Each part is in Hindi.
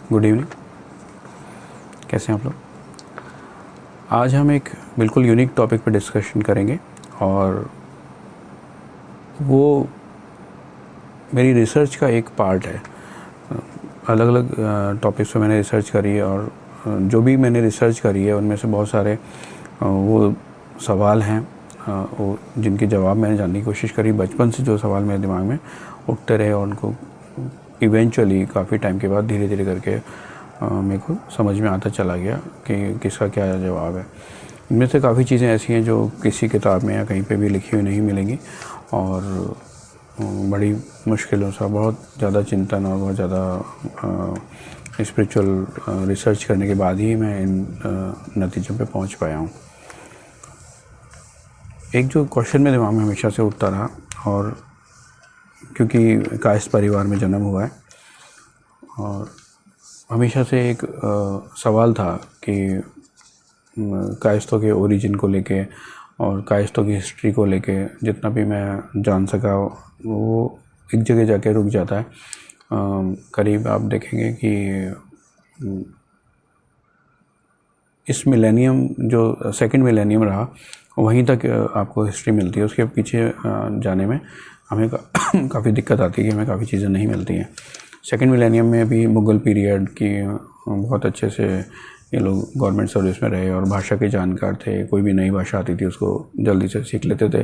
Good evening. कैसे हैं आप लोग? आज हम एक बिल्कुल यूनिक टॉपिक पर डिस्कशन करेंगे और वो मेरी रिसर्च का एक पार्ट है। अलग अलग टॉपिक्स पे मैंने रिसर्च करी है और जो भी मैंने रिसर्च करी है उनमें से बहुत सारे वो सवाल हैं वो जिनके जवाब मैंने जानने की कोशिश करी। बचपन से जो सवाल मेरे दिमाग में उठते रहे और उनको इवेंचुअली काफ़ी टाइम के बाद धीरे धीरे करके मेरे को समझ में आता चला गया कि किसका क्या जवाब है। इनमें से काफ़ी चीज़ें ऐसी हैं जो किसी किताब में या कहीं पे भी लिखी हुई नहीं मिलेंगी और बड़ी मुश्किलों से, बहुत ज़्यादा चिंतन और बहुत ज़्यादा स्पिरिचुअल रिसर्च करने के बाद ही मैं इन नतीजों पे पहुंच पाया हूँ। एक जो क्वेश्चन मेरे दिमाग में हमेशा से उठता रहा, और क्योंकि कायस्थ परिवार में जन्म हुआ है और हमेशा से एक सवाल था कि कायस्थों के ओरिजिन को लेके और कायस्थों की हिस्ट्री को लेके जितना भी मैं जान सका वो एक जगह जाके रुक जाता है। करीब आप देखेंगे कि इस मिलेनियम जो सेकंड मिलेनियम रहा वहीं तक आपको हिस्ट्री मिलती है। उसके पीछे जाने में हमें काफ़ी दिक्कत आती है कि हमें काफ़ी चीज़ें नहीं मिलती हैं। सेकंड मिलेनियम में भी मुग़ल पीरियड की बहुत अच्छे से ये लोग गवर्नमेंट सर्विस में रहे और भाषा के जानकार थे। कोई भी नई भाषा आती थी उसको जल्दी से सीख लेते थे।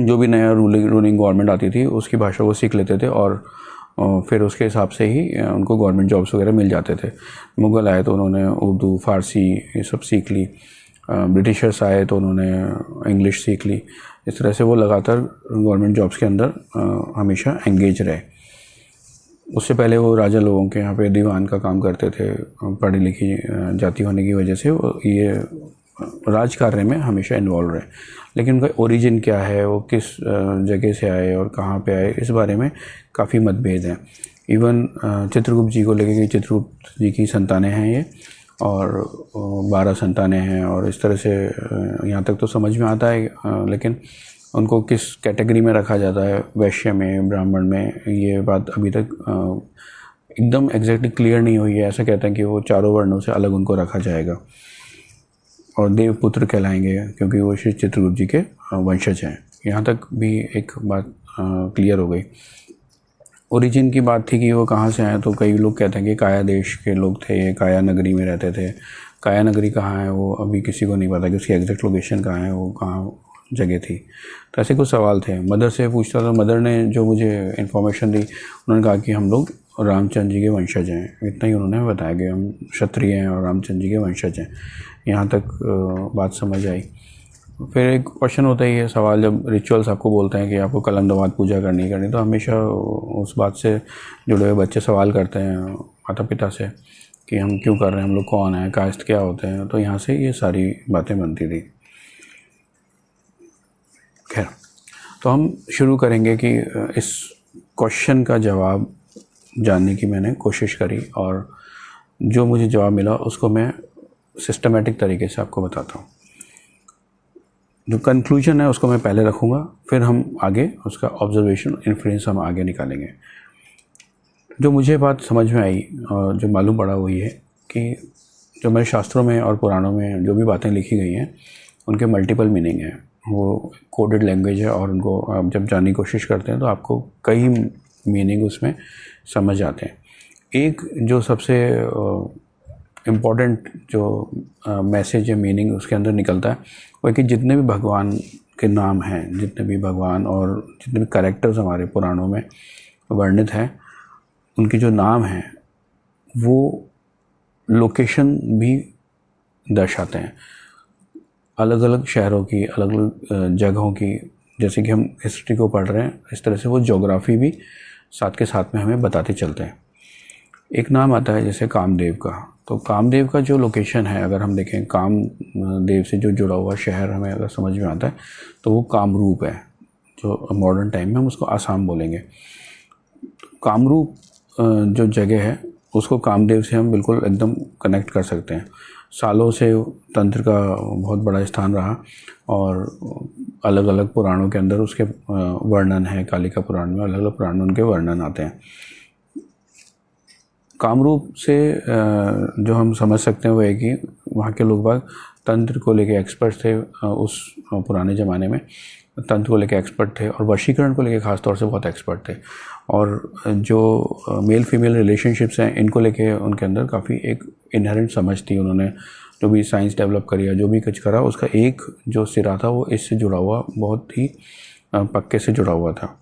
जो भी नया रूलिंग गवर्नमेंट आती थी उसकी भाषा वो सीख लेते थे और फिर उसके हिसाब से ही उनको गवर्नमेंट जॉब्स वगैरह मिल जाते थे। मुग़ल आए तो उन्होंने उर्दू, फ़ारसी ये सब सीख ली। ब्रिटिशर्स आए तो उन्होंने इंग्लिश सीख ली। इस तरह से वो लगातार गवर्नमेंट जॉब्स के अंदर हमेशा एंगेज रहे। उससे पहले वो राजा लोगों के यहाँ पे दीवान का काम करते थे। पढ़ी लिखी जाति होने की वजह से वो ये राज कार्य में हमेशा इन्वॉल्व रहे। लेकिन उनका ओरिजिन क्या है, वो किस जगह से आए और कहाँ पे आए, इस बारे में काफ़ी मतभेद हैं। इवन चित्रगुप्त जी को लेके कि चित्रगुप्त जी की संतानें हैं ये और 12 संतानें हैं और इस तरह से यहाँ तक तो समझ में आता है। लेकिन उनको किस कैटेगरी में रखा जाता है, वैश्य में, ब्राह्मण में, ये बात अभी तक एकदम एग्जैक्टली क्लियर नहीं हुई है। ऐसा कहते हैं कि वो चारों वर्णों से अलग उनको रखा जाएगा और देवपुत्र कहलाएंगे क्योंकि वो श्री चित्रगुप्त जी के वंशज हैं। यहाँ तक भी एक बात क्लियर हो गई। ओरिजिन की बात थी कि वो कहाँ से आए, तो कई लोग कहते हैं कि काया देश के लोग थे, काया नगरी में रहते थे। काया नगरी कहाँ है वो अभी किसी को नहीं पता कि उसकी एग्जैक्ट लोकेशन कहाँ है, वो कहाँ जगह थी। तो ऐसे कुछ सवाल थे। मदर से पूछता था, मदर ने जो मुझे इन्फॉर्मेशन दी उन्होंने कहा कि हम लोग रामचंद्र जी के वंशज हैं। इतना ही उन्होंने बताया कि हम क्षत्रिय हैं और रामचंद्र जी के वंशज हैं। यहाँ तक बात समझ आई। फिर एक क्वेश्चन होता ही है, सवाल जब रिचुअल्स आपको बोलते हैं कि आपको कलंदवाद पूजा करनी तो हमेशा उस बात से जुड़े हुए बच्चे सवाल करते हैं माता पिता से कि हम क्यों कर रहे हैं, हम लोग कौन हैं, कास्ट क्या होते हैं। तो यहाँ से ये सारी बातें बनती थी। खैर, तो हम शुरू करेंगे कि इस क्वेश्चन का जवाब जानने की मैंने कोशिश करी और जो मुझे जवाब मिला उसको मैं सिस्टमेटिक तरीके से आपको बताता हूँ। जो कंक्लूजन है उसको मैं पहले रखूँगा, फिर हम आगे उसका ऑब्जर्वेशन, इन्फ्रेंस हम आगे निकालेंगे। जो मुझे बात समझ में आई और जो मालूम पड़ा वो ये है कि जो मेरे शास्त्रों में और पुराणों में जो भी बातें लिखी गई हैं उनके मल्टीपल मीनिंग हैं। वो कोडेड लैंग्वेज है और उनको आप जब जानने की कोशिश करते हैं तो आपको कई मीनिंग उसमें समझ आते हैं। एक जो सबसे इम्पॉर्टेंट जो मैसेज या मीनिंग उसके अंदर निकलता है वो है कि जितने भी भगवान के नाम हैं, जितने भी भगवान और जितने भी कैरेक्टर्स हमारे पुराणों में वर्णित हैं, उनके जो नाम हैं वो लोकेशन भी दर्शाते हैं। अलग अलग शहरों की, अलग अलग जगहों की, जैसे कि हम हिस्ट्री को पढ़ रहे हैं इस तरह से वो ज्योग्राफी भी साथ के साथ में हमें बताते चलते हैं। एक नाम आता है जैसे कामदेव का, तो कामदेव का जो लोकेशन है, अगर हम देखें कामदेव से जो जुड़ा हुआ शहर हमें अगर समझ में आता है तो वो कामरूप है, जो मॉडर्न टाइम में हम उसको आसाम बोलेंगे। कामरूप जो जगह है उसको कामदेव से हम बिल्कुल एकदम कनेक्ट कर सकते हैं। सालों से तंत्र का बहुत बड़ा स्थान रहा और अलग अलग पुराणों के अंदर उसके वर्णन है। कालिका पुराण में अलग अलग पुराण में उनके वर्णन आते हैं। कामरूप से जो हम समझ सकते हैं वो है कि वहाँ के लोग बाग तंत्र को लेके एक्सपर्ट थे। उस पुराने ज़माने में तंत्र को लेके एक्सपर्ट थे और वशीकरण को लेके ख़ास तौर से बहुत एक्सपर्ट थे। और जो मेल फीमेल रिलेशनशिप्स हैं इनको लेके उनके अंदर काफ़ी एक इनहेरेंट समझ थी। उन्होंने जो भी साइंस डेवलप करी या जो भी कुछ करा उसका एक जो सिरा था वो इससे जुड़ा हुआ, बहुत ही पक्के से जुड़ा हुआ था।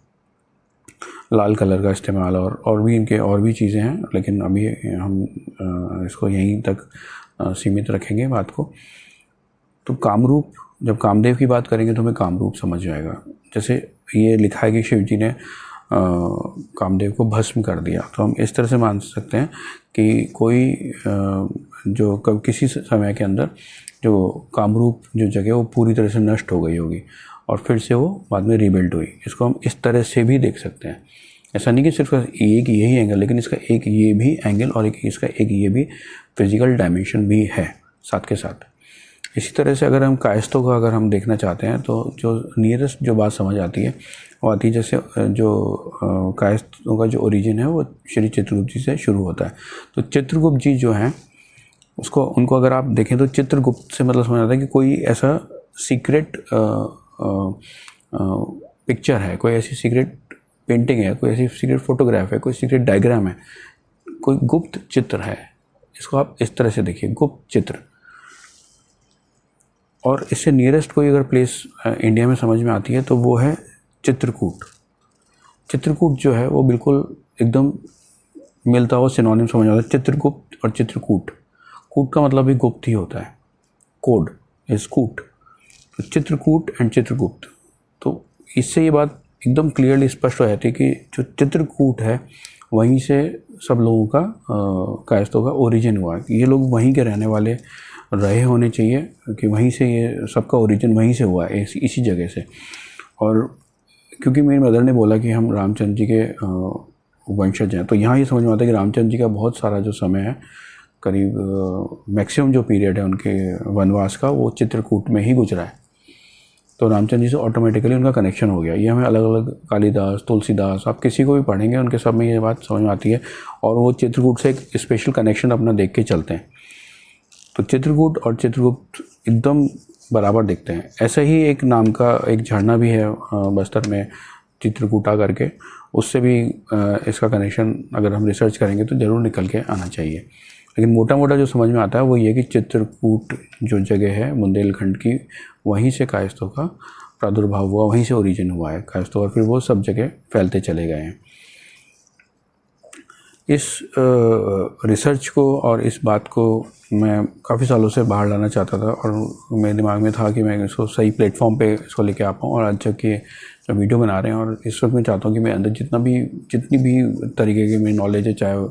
लाल कलर का इस्तेमाल और भी इनके और भी चीज़ें हैं, लेकिन अभी हम इसको यहीं तक सीमित रखेंगे बात को। तो कामरूप, जब कामदेव की बात करेंगे तो हमें कामरूप समझ आएगा। जैसे ये लिखा है कि शिव जी ने कामदेव को भस्म कर दिया, तो हम इस तरह से मान सकते हैं कि कोई जो किसी समय के अंदर जो कामरूप जो जगह वो पूरी तरह से नष्ट हो गई होगी और फिर से वो बाद में रीबिल्ड हुई। इसको हम इस तरह से भी देख सकते हैं। ऐसा नहीं कि सिर्फ एक यही एंगल, लेकिन इसका एक ये भी एंगल और इसका एक ये भी फिजिकल डायमेंशन भी है साथ के साथ। इसी तरह से अगर हम कायस्थों का अगर हम देखना चाहते हैं तो जो नियरेस्ट जो बात समझ आती है वो आती है, जैसे जो कायस्थों का जो ओरिजिन है वो श्री चित्रगुप्त जी से शुरू होता है। तो चित्रगुप्त जी जो हैं उनको अगर आप देखें तो चित्रगुप्त से मतलब समझ आता है कि कोई ऐसा सीक्रेट पिक्चर है, कोई ऐसी सीक्रेट पेंटिंग है, कोई ऐसी सीक्रेट फोटोग्राफ है, कोई सीक्रेट डायग्राम है, कोई गुप्त चित्र है। इसको आप इस तरह से देखिए, गुप्त चित्र। और इससे नियरेस्ट कोई अगर प्लेस इंडिया में समझ में आती है तो वो है चित्रकूट। चित्रकूट जो है वो बिल्कुल एकदम मिलता हुआ सिनोनिम समझ आता है, चित्रगुप्त और चित्रकूट। कूट का मतलब भी गुप्त ही होता है, कोड इज कूट। तो चित्रकूट एंड चित्रगुप्त, तो इससे ये बात एकदम क्लियरली स्पष्ट हो जाती है कि जो चित्रकूट है वहीं से सब लोगों का कायस्थों का ओरिजिन हुआ है। ये लोग वहीं के रहने वाले रहे होने चाहिए कि वहीं से ये सबका ओरिजिन वहीं से हुआ है, इसी जगह से। और क्योंकि मेरी मदर ने बोला कि हम रामचंद्र जी के वंशज हैं, तो यहाँ ये समझ में आता है कि रामचंद्र जी का बहुत सारा जो समय है, करीब मैक्सिमम जो पीरियड है उनके वनवास का, वो चित्रकूट में ही गुजरा है। तो रामचंद्र जी से ऑटोमेटिकली उनका कनेक्शन हो गया। ये हमें अलग अलग कालिदास, तुलसीदास, आप किसी को भी पढ़ेंगे उनके सब में ये बात समझ में आती है। और वो चित्रकूट से एक स्पेशल कनेक्शन अपना देख के चलते हैं। तो चित्रकूट और चित्रगुप्त एकदम बराबर दिखते हैं। ऐसा ही एक नाम का एक झरना भी है बस्तर में, चित्रकूटा करके, उससे भी इसका कनेक्शन अगर हम रिसर्च करेंगे तो ज़रूर निकल के आना चाहिए। लेकिन मोटा मोटा जो समझ में आता है वो ये कि चित्रकूट जो जगह है बुंदेलखंड की, वहीं से कायस्थों का प्रादुर्भाव हुआ, वहीं से ओरिजिन हुआ है कायस्थों का, फिर वो सब जगह फैलते चले गए हैं। इस रिसर्च को और इस बात को मैं काफ़ी सालों से बाहर लाना चाहता था और मेरे दिमाग में था कि मैं इसको सही प्लेटफॉर्म पे इसको लेके आ पाऊँ। और आज जब कि जो वीडियो बना रहे हैं, और इस वक्त मैं चाहता हूँ कि मेरे अंदर जितनी भी तरीके की मेरी नॉलेज है, चाहे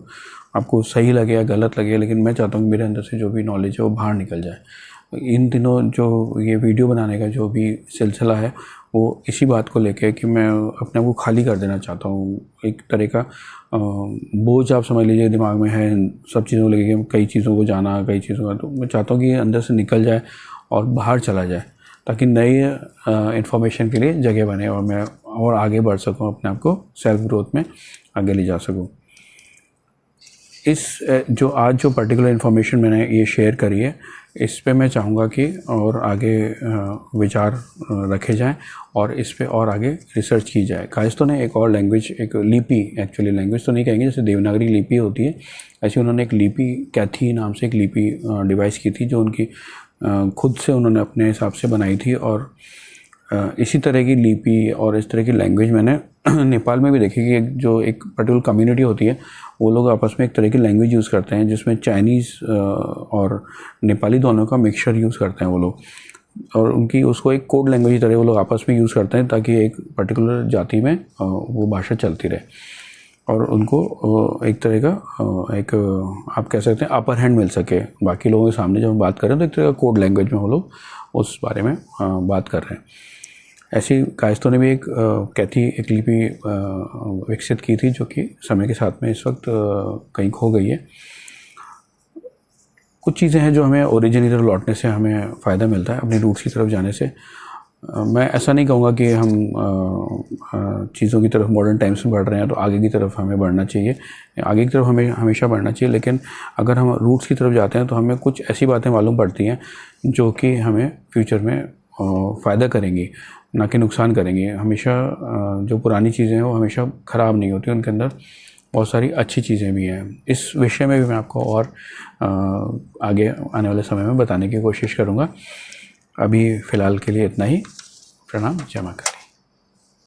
आपको सही लगे या गलत लगे, लेकिन मैं चाहता हूँ कि मेरे अंदर से जो भी नॉलेज है वो बाहर निकल जाए। इन दिनों जो ये वीडियो बनाने का जो भी सिलसिला है वो इसी बात को लेके कि मैं अपने आप को खाली कर देना चाहता हूँ। एक तरह का बोझ आप समझ लीजिए दिमाग में है सब चीज़ों को लेके, कई चीज़ों को जाना, कई चीज़ों का, तो मैं चाहता हूँ कि अंदर से निकल जाए और बाहर चला जाए, ताकि नई इन्फॉर्मेशन के लिए जगह बने और मैं और आगे बढ़ सकूँ, अपने आप को सेल्फ ग्रोथ में आगे ले जा सकूँ। इस जो आज जो पर्टिकुलर इन्फॉर्मेशन मैंने ये शेयर करी है, इस पे मैं चाहूँगा कि और आगे विचार रखे जाएं और इस पे और आगे रिसर्च की जाए। कायस्थों ने एक और लैंग्वेज, एक लिपि, एक्चुअली लैंग्वेज तो नहीं कहेंगे, जैसे देवनागरी लिपि होती है, ऐसे उन्होंने एक लिपि, कैथी नाम से एक लिपि डिवाइस की थी, जो उनकी खुद से उन्होंने अपने हिसाब से बनाई थी। और इसी तरह की लिपि और इस तरह की लैंग्वेज मैंने नेपाल में भी देखी कि जो एक पर्टिकुलर कम्युनिटी होती है, वो लोग आपस में एक तरह की लैंग्वेज यूज़ करते हैं जिसमें चाइनीज़ और नेपाली दोनों का मिक्सचर यूज़ करते हैं वो लोग, और उनकी उसको एक कोड लैंग्वेज की तरह वो लोग आपस में यूज़ करते हैं, ताकि एक पर्टिकुलर जाति में वो भाषा चलती रहे और उनको एक तरह का एक आप कह सकते हैं अपर हैंड मिल सके बाकी लोगों के सामने। जब हम बात करें तो एक तरह का कोड लैंग्वेज में वो लोग उस बारे में बात कर रहे हैं। ऐसी कायस्थों ने भी एक कैथी एक लिपि विकसित की थी, जो कि समय के साथ में इस वक्त कहीं खो गई है। कुछ चीज़ें हैं जो हमें ओरिजिन की तरफ लौटने से हमें फ़ायदा मिलता है, अपनी रूट्स की तरफ जाने से। मैं ऐसा नहीं कहूँगा कि हम चीज़ों की तरफ मॉडर्न टाइम्स में बढ़ रहे हैं तो आगे की तरफ हमें बढ़ना चाहिए, आगे की तरफ हमें हमेशा बढ़ना चाहिए। लेकिन अगर हम रूट्स की तरफ जाते हैं तो हमें कुछ ऐसी बातें मालूम पड़ती हैं जो कि हमें फ्यूचर में फ़ायदा करेंगी, ना कि नुकसान करेंगी। हमेशा जो पुरानी चीज़ें हैं वो हमेशा ख़राब नहीं होती, उनके अंदर बहुत सारी अच्छी चीज़ें भी हैं। इस विषय में भी मैं आपको और आगे आने वाले समय में बताने की कोशिश करूँगा। अभी फ़िलहाल के लिए इतना ही। प्रणाम, जय मां काली।